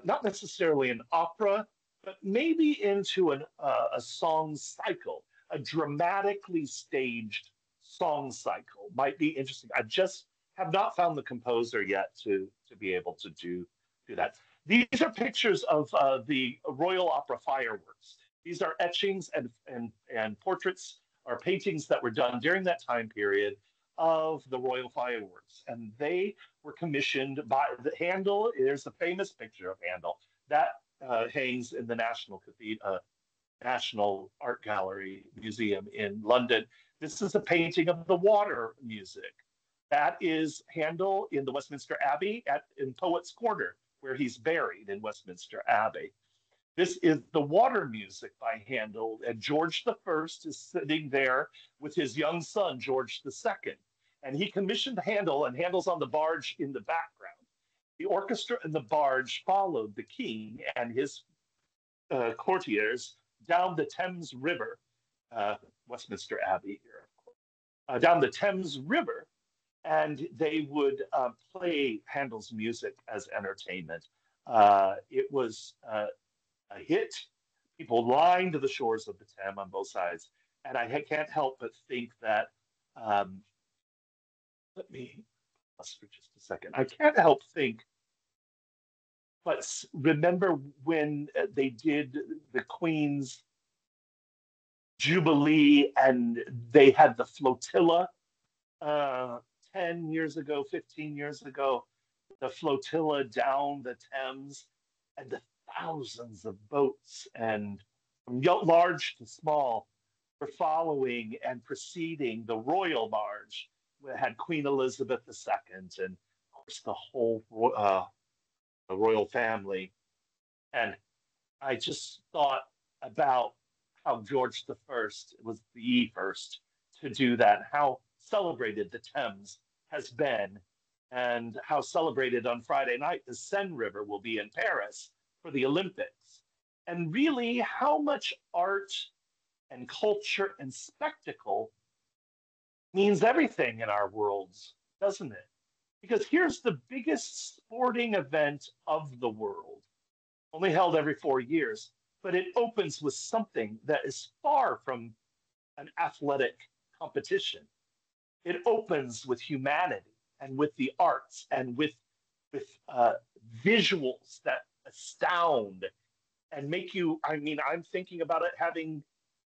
not necessarily an opera, but maybe into a song cycle, a dramatically staged song cycle might be interesting. I just have not found the composer yet to be able to do that. These are pictures of the Royal Opera fireworks. These are etchings and portraits or paintings that were done during that time period of the royal fireworks, and they were commissioned by the Handel. There's the famous picture of Handel that hangs in the National Art Gallery Museum in London. This is a painting of the water music. That is Handel in the Westminster Abbey in Poets' Corner, where he's buried in Westminster Abbey. This is the water music by Handel, and George the First is sitting there with his young son, George the Second. And he commissioned Handel, and Handel's on the barge in the background. The orchestra and the barge followed the king and his courtiers down the Thames River, Westminster Abbey here, of course, down the Thames River, and they would play Handel's music as entertainment. It was a hit. People lined the shores of the Thames on both sides. And I can't help but think that, let me pause for just a second. I can't help think, but remember when they did the Queen's Jubilee and they had the flotilla 10 years ago, 15 years ago, the flotilla down the Thames and the thousands of boats and from large to small were following and preceding the royal barge that had Queen Elizabeth II and of course the whole the royal family. And I just thought about how George the First was the first to do that, how celebrated the Thames has been, and how celebrated on Friday night the Seine River will be in Paris for the Olympics. And really, how much art and culture and spectacle means everything in our worlds, doesn't it? Because here's the biggest sporting event of the world, only held every 4 years, but it opens with something that is far from an athletic competition. It opens with humanity and with the arts and with visuals that astound and make you. I mean, I'm thinking about it having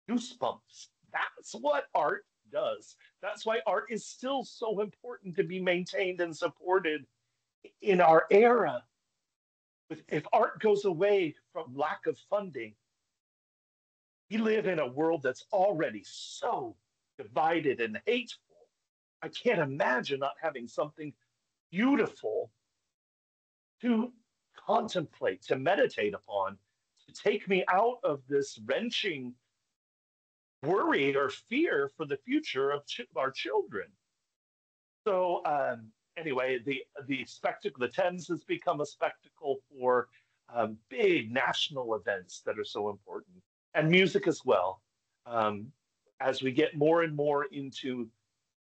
goosebumps. That's what art does. That's why art is still so important to be maintained and supported in our era. If art goes away from lack of funding, we live in a world that's already so divided and hateful. I can't imagine not having something beautiful to contemplate, to meditate upon, to take me out of this wrenching worry or fear for the future of our children. So anyway, the spectacle, the Thames has become a spectacle for big national events that are so important, and music as well. As we get more and more into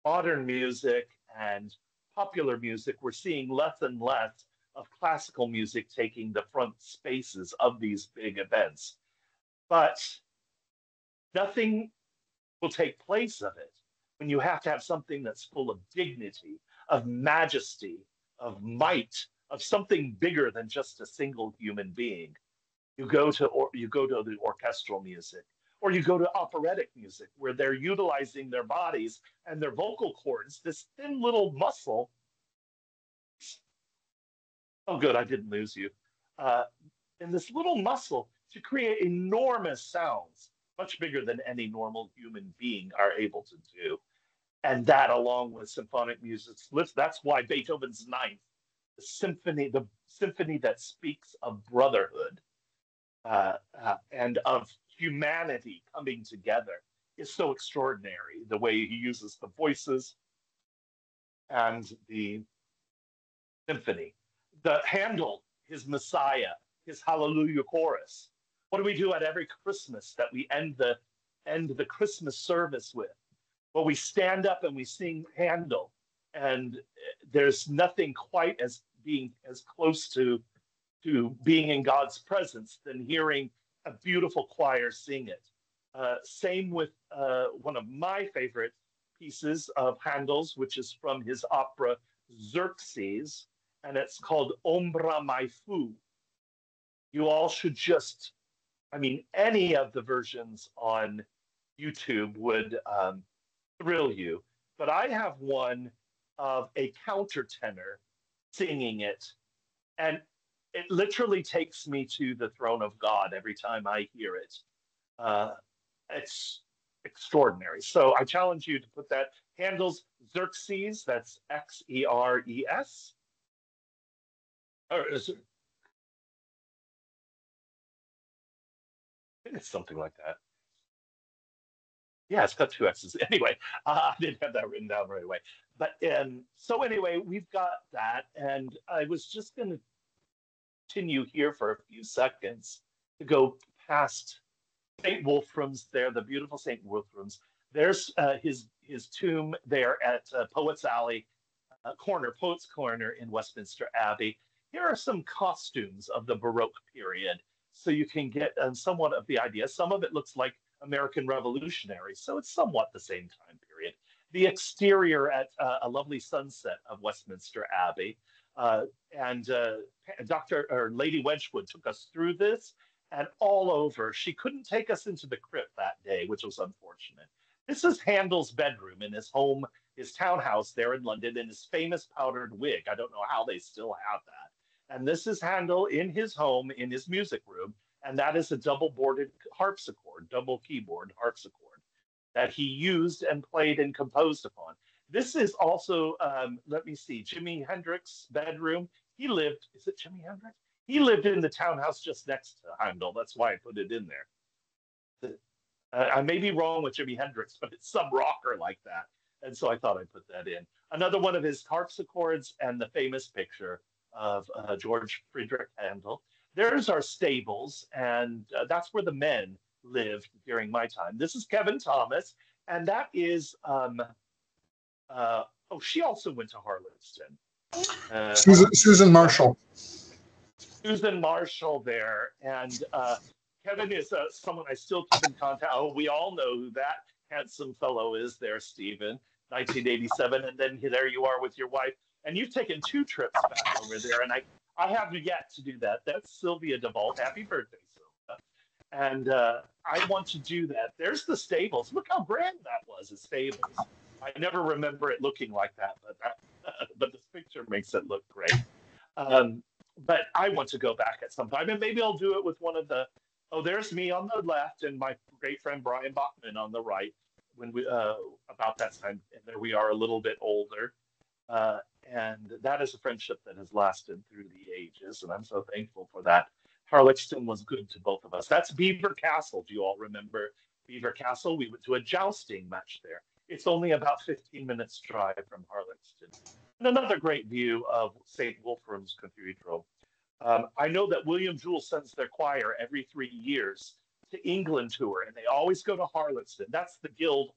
modern music and popular music, we're seeing less and less of classical music taking the front spaces of these big events. But nothing will take place of it when you have to have something that's full of dignity, of majesty, of might, of something bigger than just a single human being. You go to the orchestral music, or you go to operatic music where they're utilizing their bodies and their vocal cords, this thin little muscle. Oh, good, I didn't lose you. Uh, and this little muscle to create enormous sounds, much bigger than any normal human being are able to do. And that, along with symphonic music, that's why Beethoven's Ninth, the symphony that speaks of brotherhood and of humanity coming together, is so extraordinary. The way he uses the voices and the symphony. The Handel, his Messiah, his Hallelujah chorus. What do we do at every Christmas that we end the Christmas service with? Well, we stand up and we sing Handel, and there's nothing quite as being as close to being in God's presence than hearing a beautiful choir sing it. Same with one of my favorite pieces of Handel's, which is from his opera Xerxes, and it's called Ombra Mai Fu. You all should just, I mean, any of the versions on YouTube would thrill you, but I have one of a countertenor singing it, and it literally takes me to the throne of God every time I hear it. It's extraordinary. So I challenge you to put that Handel's Xerxes, that's Xeres, or is it, it's something like that. Yeah, it's got two X's. Anyway, I didn't have that written down right away. But so anyway, we've got that, and I was just going to continue here for a few seconds to go past St. Wolfram's there, the beautiful St. Wolfram's. There's his tomb there at Poets Alley Poets Corner in Westminster Abbey. Here are some costumes of the Baroque period, so you can get somewhat of the idea. Some of it looks like American Revolutionary, so it's somewhat the same time period. The exterior at a lovely sunset of Westminster Abbey. And Dr. or Lady Wedgwood took us through this and all over. She couldn't take us into the crypt that day, which was unfortunate. This is Handel's bedroom in his home, his townhouse there in London, in his famous powdered wig. I don't know how they still have that. And this is Handel in his home, in his music room, and that is a double boarded harpsichord, double keyboard harpsichord that he used and played and composed upon. This is also, let me see, Jimi Hendrix's bedroom. He lived, is it Jimi Hendrix? He lived in the townhouse just next to Handel. That's why I put it in there. I may be wrong with Jimi Hendrix, but it's some rocker like that. And so I thought I'd put that in. Another one of his harpsichords and the famous picture of George Friedrich Handel. There's our stables, and that's where the men lived during my time. This is Kevin Thomas, and that is, she also went to Harleston. Susan Marshall. Susan Marshall there, and Kevin is someone I still keep in contact. Oh, we all know who that handsome fellow is there, Stephen, 1987, and then there you are with your wife, and you've taken 2 trips back over there, and I have yet to do that. That's Sylvia DeVault. Happy birthday, Sylvia. And I want to do that. There's the stables. Look how grand that was, the stables. I never remember it looking like that, but this picture makes it look great. But I want to go back at some time, and maybe I'll do it with one of the. Oh, there's me on the left, and my great friend Brian Bachman on the right. When we about that time, and there we are, a little bit older, and that is a friendship that has lasted through the ages, and I'm so thankful for that. Harlexton was good to both of us. That's Beaver Castle. Do you all remember Beaver Castle? We went to a jousting match there. It's only about 15 minutes drive from Harlexton. And another great view of St. Wolfram's Cathedral. I know that William Jewell sends their choir every 3 years to England tour, and they always go to Harlexton. That's the Guild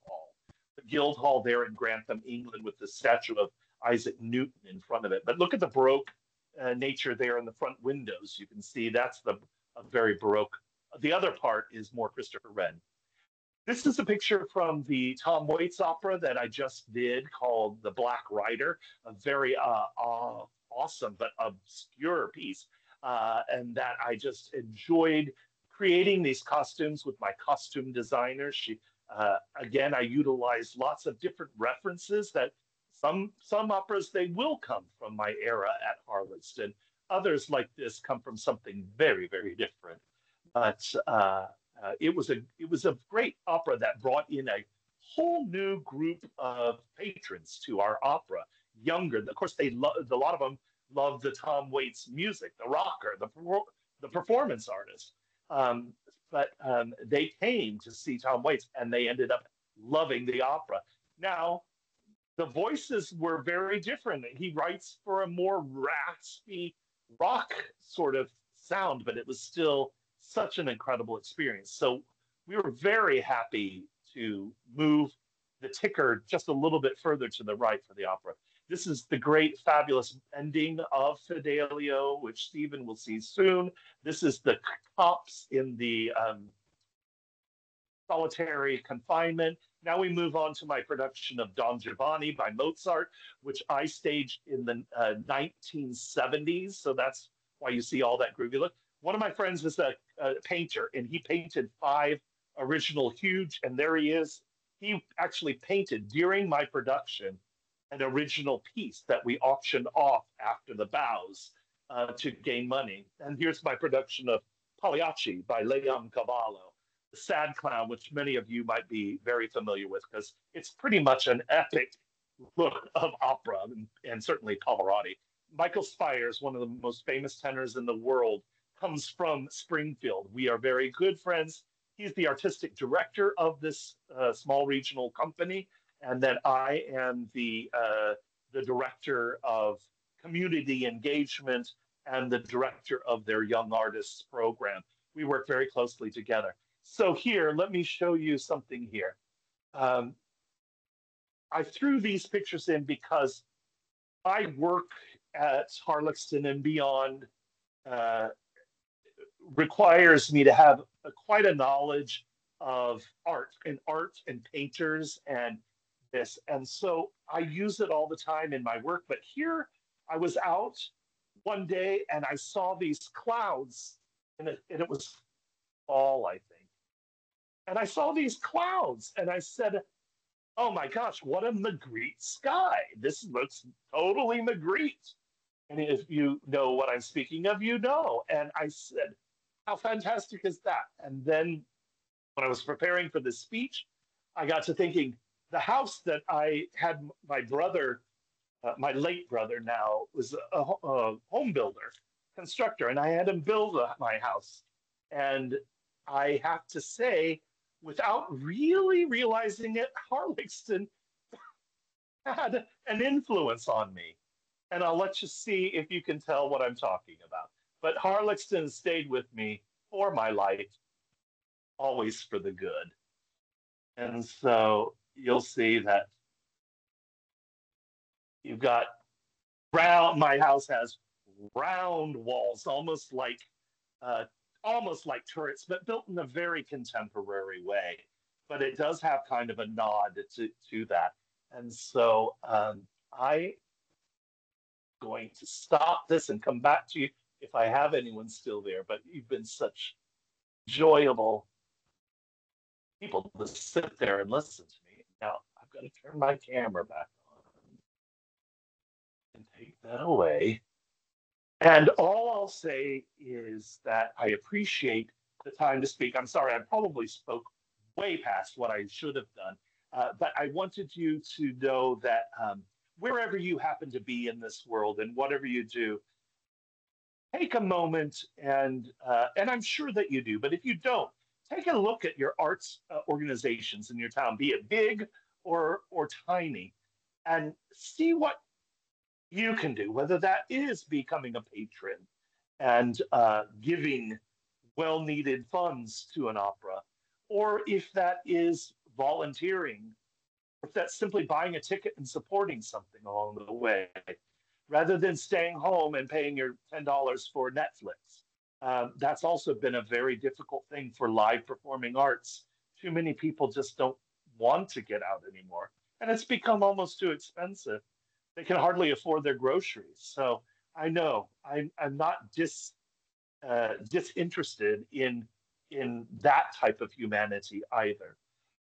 Hall there in Grantham, England, with the statue of Isaac Newton in front of it. But look at the Baroque nature there in the front windows. You can see that's the a very Baroque. The other part is more Christopher Wren. This is a picture from the Tom Waits opera that I just did called The Black Rider, a very awesome but obscure piece. And that I just enjoyed creating these costumes with my costume designer. Again, I utilized lots of different references that some operas, they will come from my era at Harlexton. Others like this come from something very, very different. But it was a great opera that brought in a whole new group of patrons to our opera. Younger, of course, a lot of them loved the Tom Waits music, the rocker, the performance artist. They came to see Tom Waits, and they ended up loving the opera. Now, the voices were very different. He writes for a more raspy rock sort of sound, but it was still such an incredible experience. So we were very happy to move the ticker just a little bit further to the right for the opera. This is the great, fabulous ending of Fidelio, which Stephen will see soon. This is the cops in the solitary confinement. Now we move on to my production of Don Giovanni by Mozart, which I staged in the 1970s. So that's why you see all that groovy look. One of my friends was a painter, and he painted 5 original huge, and there he is. He actually painted during my production an original piece that we auctioned off after the bows to gain money. And here's my production of Pagliacci by Leon Cavallo, the Sad Clown, which many of you might be very familiar with because it's pretty much an epic look of opera, and certainly Pavarotti. Michael Spires, one of the most famous tenors in the world, comes from Springfield. We are very good friends. He's the artistic director of this small regional company, and then I am the director of community engagement and the director of their Young Artists program. We work very closely together. So here, let me show you something here. I threw these pictures in because my work at Harlexton and beyond requires me to have quite a knowledge of art and painters and this. And so I use it all the time in my work. But here I was out one day and I saw these clouds, and it was fall, I think. And I saw these clouds and I said, oh my gosh, what a Magritte sky. This looks totally Magritte. And if you know what I'm speaking of, you know. And I said, how fantastic is that? And then when I was preparing for this speech, I got to thinking the house that I had my brother, my late brother now, was a home builder, constructor, and I had him build my house. And I have to say, without really realizing it, Harlexton had an influence on me. And I'll let you see if you can tell what I'm talking about. But Harlexton stayed with me for my life, always for the good. And so you'll see that you've got my house has round walls, almost like turrets, but built in a very contemporary way. But it does have kind of a nod to that. And so I'm going to stop this and come back to you if I have anyone still there. But you've been such enjoyable people to sit there and listen to me. Now I've got to turn my camera back on and take that away. And all I'll say is that I appreciate the time to speak. I'm sorry, I probably spoke way past what I should have done. But I wanted you to know that wherever you happen to be in this world and whatever you do, take a moment and I'm sure that you do, but if you don't, take a look at your arts organizations in your town, be it big or tiny, and see what you can do, whether that is becoming a patron and giving well-needed funds to an opera, or if that is volunteering, if that's simply buying a ticket and supporting something along the way. rather than staying home and paying your $10 for Netflix. That's also been a very difficult thing for live performing arts. Too many people just don't want to get out anymore, and it's become almost too expensive. They can hardly afford their groceries. So I know I'm not disinterested in that type of humanity either.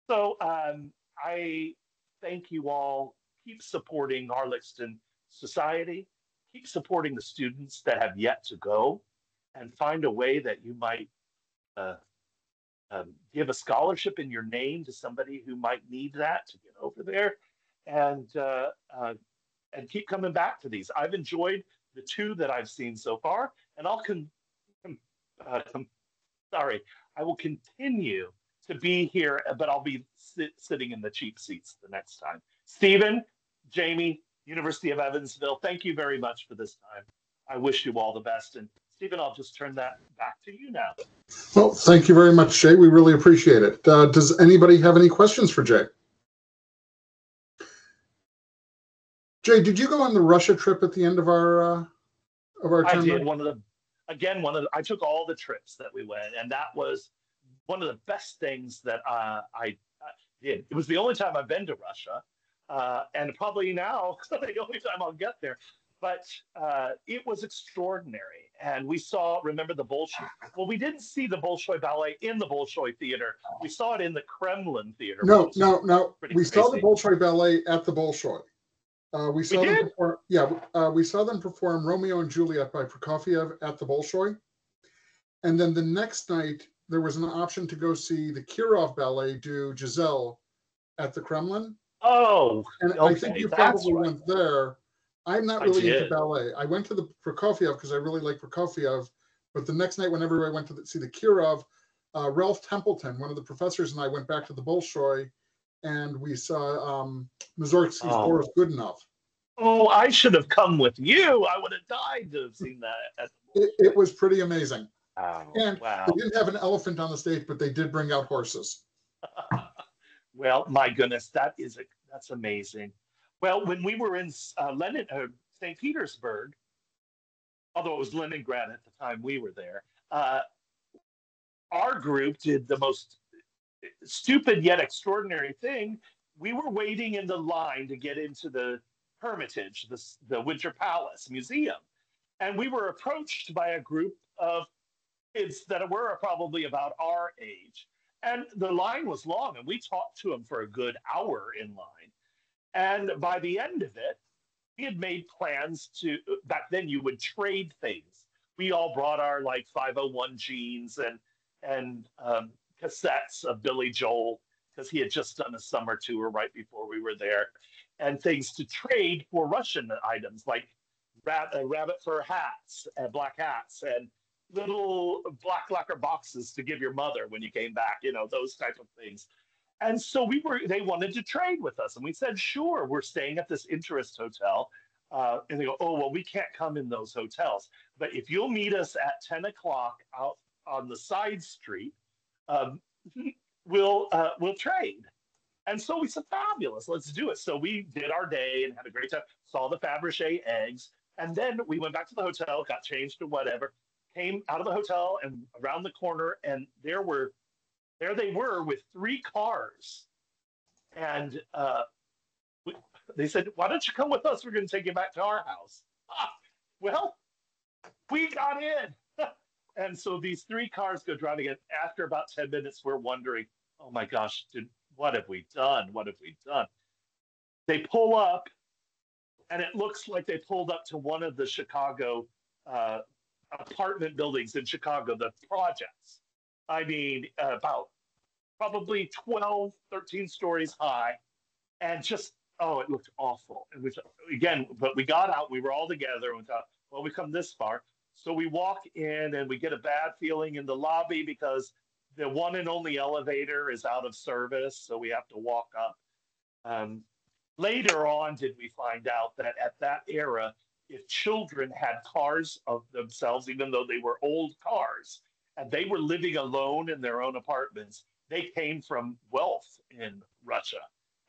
So I thank you all. Keep supporting Harlexton Society. Keep supporting the students that have yet to go, and find a way that you might uh, give a scholarship in your name to somebody who might need that to get over there, and uh, uh, and keep coming back to these. I've enjoyed the two that I've seen so far, and com- com- sorry, I will continue to be here, but I'll be sitting in the cheap seats the next time. Stephen, Jamie, University of Evansville, thank you very much for this time. I wish you all the best. And Stephen, I'll just turn that back to you now. Well, thank you very much, Jay. We really appreciate it. Does anybody have any questions for Jay? Jay, did you go on the Russia trip at the end of our I time did there? I took all the trips that we went, and that was one of the best things that I did. It was the only time I've been to Russia, and probably now the only time I'll get there. But it was extraordinary, and we saw. Remember the Bolshoi? Well, we didn't see the Bolshoi Ballet in the Bolshoi Theater. We saw it in the Kremlin Theater, which No, was no, no. pretty We saw the crazy. Bolshoi Ballet at the Bolshoi. We We saw them did. perform. Yeah, we saw them perform Romeo and Juliet by Prokofiev at the Bolshoi, and then the next night there was an option to go see the Kirov Ballet do Giselle at the Kremlin. Oh, And I think okay, you that's probably right. went there. I'm not I really into did. ballet. I went to the Prokofiev because I really like Prokofiev. But the next night, whenever I went to see the Kirov, Ralph Templeton, one of the professors, and I went back to the Bolshoi, and we saw Mussorgsky's Oh. Boris Godunov. Oh, I should have come with you. I would have died to have seen that at the It Bolshoi. was pretty amazing. Wow, And they wow. didn't have an elephant on the stage, but they did bring out horses. Well, my goodness, that's amazing. Well, when we were in St. Petersburg, although it was Leningrad at the time we were there, our group did the most stupid yet extraordinary thing. We were waiting in the line to get into the Hermitage, the Winter Palace Museum, and we were approached by a group of kids that were probably about our age. And the line was long, and we talked to them for a good hour in line. And by the end of it, we had made plans to, back then you would trade things. We all brought our like 501 jeans and cassettes of Billy Joel because he had just done a summer tour right before we were there, and things to trade for Russian items like rabbit fur hats and black hats and little black lacquer boxes to give your mother when you came back, those type of things. And so they wanted to trade with us. And we said, sure, we're staying at this Interest Hotel. And they go, oh, well, we can't come in those hotels. But if you'll meet us at 10 o'clock out on the side street, um, we'll trade. And so we said, fabulous, let's do it. So we did our day and had a great time, saw the Fabergé eggs. And then we went back to the hotel, got changed or whatever, came out of the hotel and around the corner, and there they were with three cars. And we, they said, why don't you come with us? We're going to take you back to our house. Well, we got in. And so these three cars go driving. And after about 10 minutes, we're wondering, oh my gosh, what have we done? What have we done? They pull up, and it looks like they pulled up to one of the Chicago uh, apartment buildings in Chicago, the projects. I mean, about probably 12, 13 stories high, and just, oh, it looked awful. And again, but we got out, we were all together, and we thought, well, we come this far. So we walk in and we get a bad feeling in the lobby because the one and only elevator is out of service. So we have to walk up. Um, Later on, did we find out that at that era, if children had cars of themselves, even though they were old cars, and they were living alone in their own apartments, they came from wealth in Russia.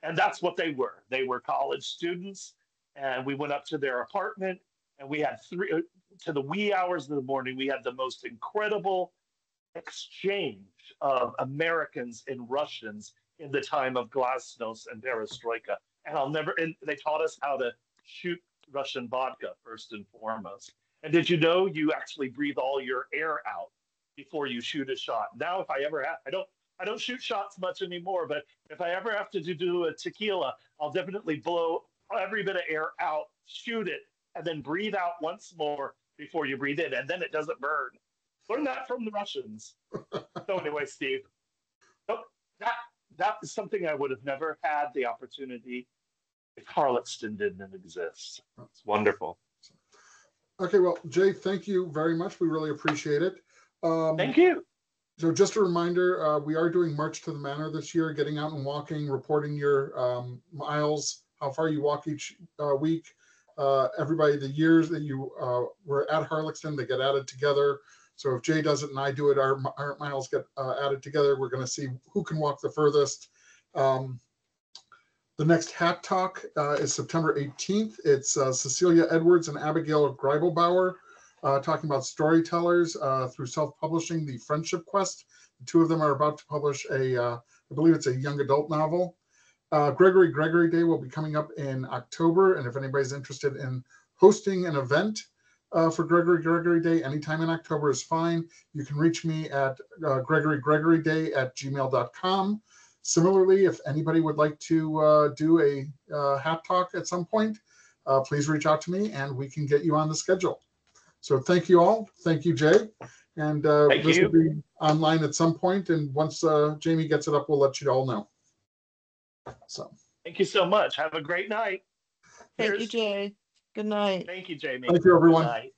And that's what they were. They were college students, and we went up to their apartment, and we had to the wee hours of the morning. We had the most incredible exchange of Americans and Russians in the time of glasnost and perestroika. And and they taught us how to shoot Russian vodka first and foremost. And did you know you actually breathe all your air out before you shoot a shot? Now, if I ever have, I don't shoot shots much anymore, but if I ever have to do a tequila, I'll definitely blow every bit of air out, shoot it, and then breathe out once more before you breathe in, and then it doesn't burn. Learn that from the Russians. So anyway, Steve, that is something I would have never had the opportunity if Harlexton didn't exist. It's wonderful. Okay, well, Jay, thank you very much. We really appreciate it. Thank you. So just a reminder, we are doing March to the Manor this year, getting out and walking, reporting your miles, how far you walk each week. Everybody, the years that you were at Harlexton, they get added together. So if Jay does it and I do it, our miles get added together. We're going to see who can walk the furthest. The next Hat Talk is September 18th. It's Cecilia Edwards and Abigail Greibelbauer talking about storytellers through self-publishing, The Friendship Quest. The two of them are about to publish I believe it's a young adult novel. Gregory Day will be coming up in October. And if anybody's interested in hosting an event for Gregory Day, anytime in October is fine. You can reach me at gregoryday@gmail.com. Similarly, if anybody would like to do a Hat Talk at some point, please reach out to me and we can get you on the schedule. So thank you all. Thank you, Jay. And this will be online at some point. And once Jamie gets it up, we'll let you all know. So thank you so much. Have a great night. Thank you, Jay. Good night. Thank you, Jamie. Thank you, everyone. Good night.